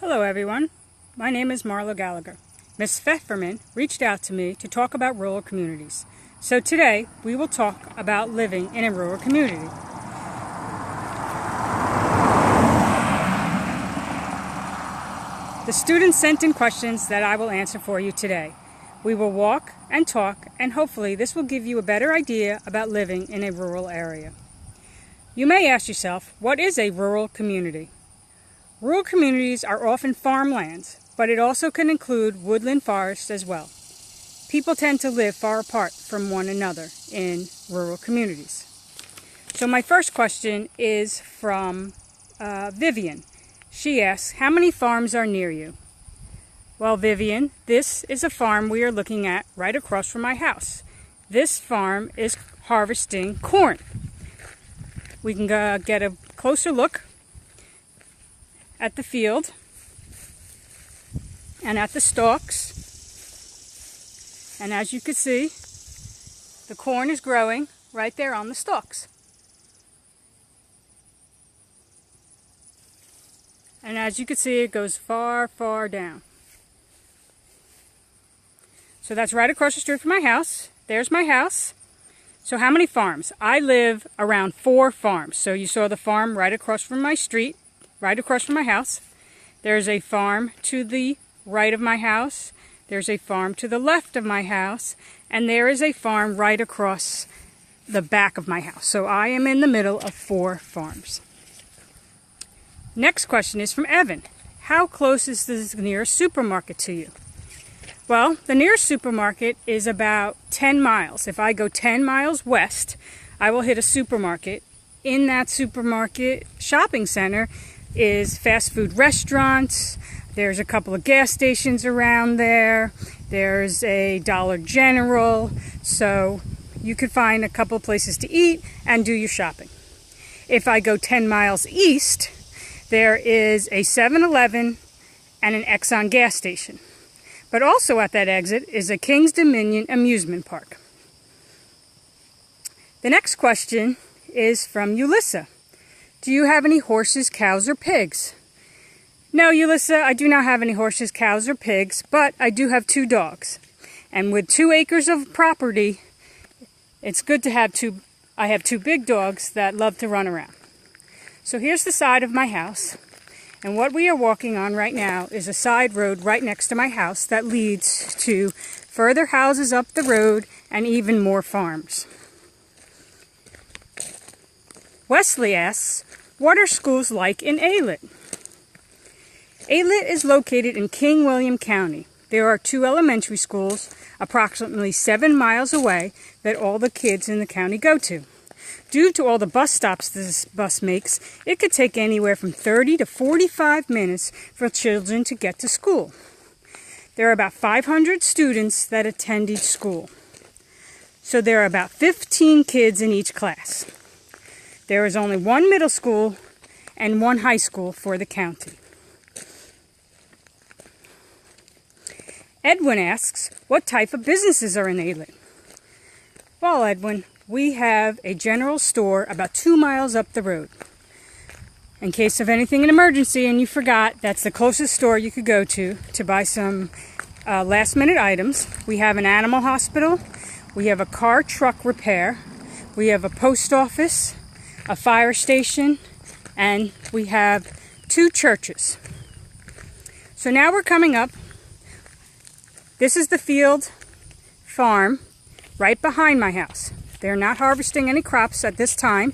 Hello everyone, my name is Marla Gallagher. Ms. Pfefferman reached out to me to talk about rural communities. So today we will talk about living in a rural community. The students sent in questions that I will answer for you today. We will walk and talk, and hopefully this will give you a better idea about living in a rural area. You may ask yourself, what is a rural community? Rural communities are often farmlands, but it also can include woodland forests as well. People tend to live far apart from one another in rural communities. So my first question is from Vivian. She asks, how many farms are near you? Well, Vivian, this is a farm we are looking at right across from my house. This farm is harvesting corn. We can get a closer look at the field and at the stalks, and as you can see, the corn is growing right there on the stalks. And as you can see, it goes far, far down. So that's right across the street from my house. There's my house. So how many farms? I live around 4 farms. So you saw the farm right across from my street, right across from my house. There's a farm to the right of my house. There's a farm to the left of my house. And there is a farm right across the back of my house. So I am in the middle of 4 farms. Next question is from Evan. How close is the nearest supermarket to you? Well, the nearest supermarket is about 10 miles. If I go 10 miles west, I will hit a supermarket. In that supermarket shopping center is fast food restaurants. There's a couple of gas stations around there. There's a Dollar General. So you could find a couple of places to eat and do your shopping. If I go 10 miles east, there is a 7-Eleven and an Exxon gas station. But also at that exit is a Kings Dominion amusement park. The next question is from Ulissa. Do you have any horses, cows, or pigs? No, Ulissa, I do not have any horses, cows, or pigs, but I do have 2 dogs. And with 2 acres of property, it's good to have I have 2 big dogs that love to run around. So here's the side of my house. And what we are walking on right now is a side road right next to my house that leads to further houses up the road and even more farms. Wesley asks, what are schools like in Alet? Alet is located in King William County. There are 2 elementary schools approximately 7 miles away that all the kids in the county go to. Due to all the bus stops this bus makes, it could take anywhere from 30 to 45 minutes for children to get to school. There are about 500 students that attend each school. So there are about 15 kids in each class. There is only 1 middle school and 1 high school for the county. Edwin asks, what type of businesses are in Alet? Well, Edwin, we have a general store about 2 miles up the road. In case of anything, an emergency, and you forgot, that's the closest store you could go to buy some last-minute items. We have an animal hospital. We have a car truck repair. We have a post office, a fire station, and we have 2 churches. So now we're coming up. This is the field farm right behind my house. They're not harvesting any crops at this time,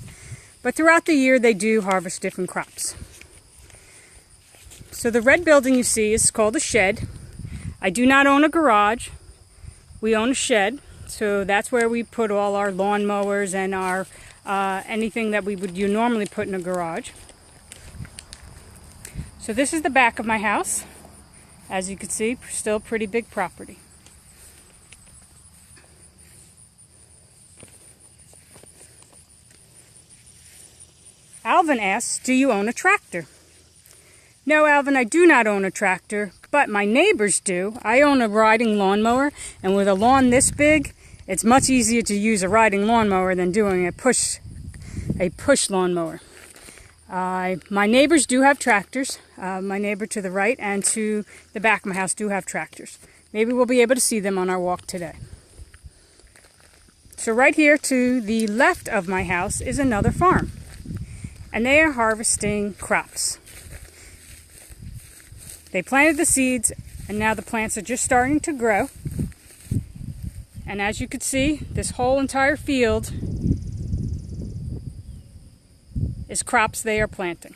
but throughout the year they do harvest different crops. So the red building you see is called a shed. I do not own a garage. We own a shed, so that's where we put all our lawn mowers and our anything that you normally put in a garage. So this is the back of my house. As you can see, still pretty big property. Alvin asks, do you own a tractor? No, Alvin, I do not own a tractor, but my neighbors do. I own a riding lawnmower, and with a lawn this big, it's much easier to use a riding lawnmower than doing a push lawnmower. My neighbors do have tractors. My neighbor to the right and to the back of my house do have tractors. Maybe we'll be able to see them on our walk today. So right here to the left of my house is another farm. And they are harvesting crops. They planted the seeds and now the plants are just starting to grow. And as you can see, this whole entire field is crops they are planting.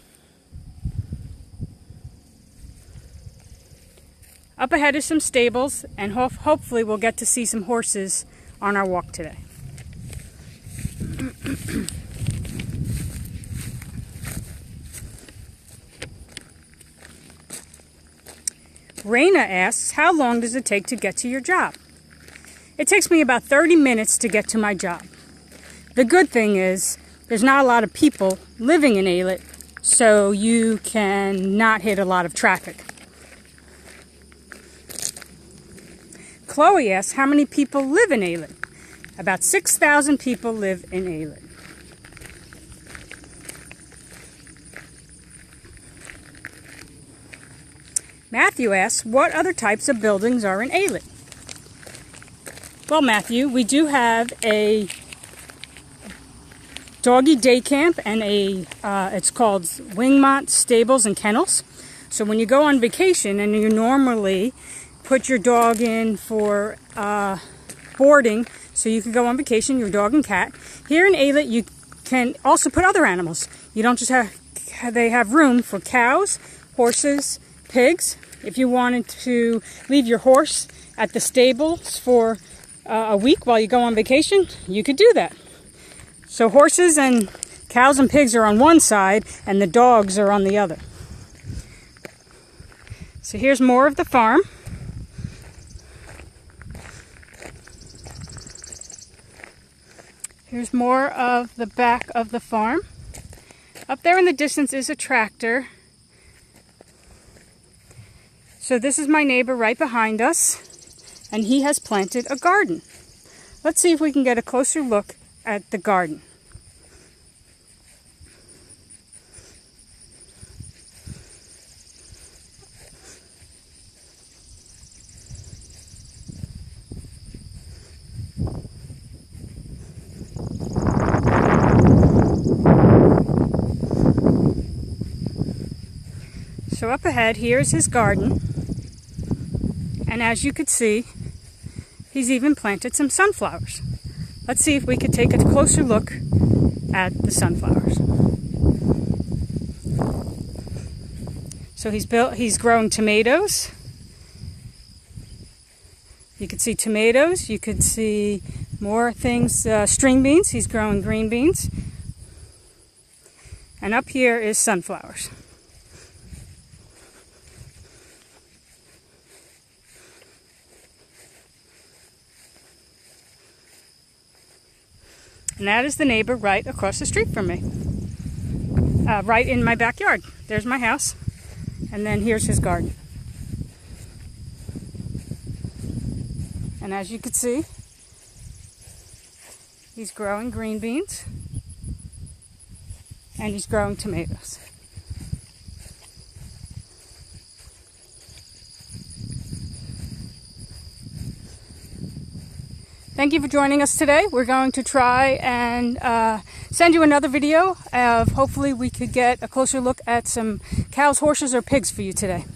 Up ahead is some stables, and hopefully we'll get to see some horses on our walk today. Raina asks, how long does it take to get to your job? It takes me about 30 minutes to get to my job. The good thing is, there's not a lot of people living in Alet, so you can not hit a lot of traffic. Chloe asks, how many people live in Alet? About 6,000 people live in Alet. Matthew asks, what other types of buildings are in Alet? Well, Matthew, we do have a doggy day camp and it's called Wingmont Stables and Kennels. So when you go on vacation and you normally put your dog in for boarding so you can go on vacation, your dog and cat, here in Alet you can also put other animals. You don't just have, they have room for cows, horses, pigs. If you wanted to leave your horse at the stables for a week while you go on vacation, you could do that. So horses and cows and pigs are on one side and the dogs are on the other. So here's more of the farm. Here's more of the back of the farm. Up there in the distance is a tractor. So this is my neighbor right behind us, and he has planted a garden. Let's see if we can get a closer look at the garden. So up ahead, here's his garden. And as you could see, he's even planted some sunflowers. Let's see if we could take a closer look at the sunflowers. So he's growing tomatoes. You could see tomatoes, you could see more things, string beans, he's growing green beans. And up here is sunflowers. And that is the neighbor right across the street from me. Right in my backyard. There's my house. And then here's his garden. And as you can see, he's growing green beans. And he's growing tomatoes. Thank you for joining us today. We're going to try and send you another video of hopefully we could get a closer look at some cows, horses, or pigs for you today.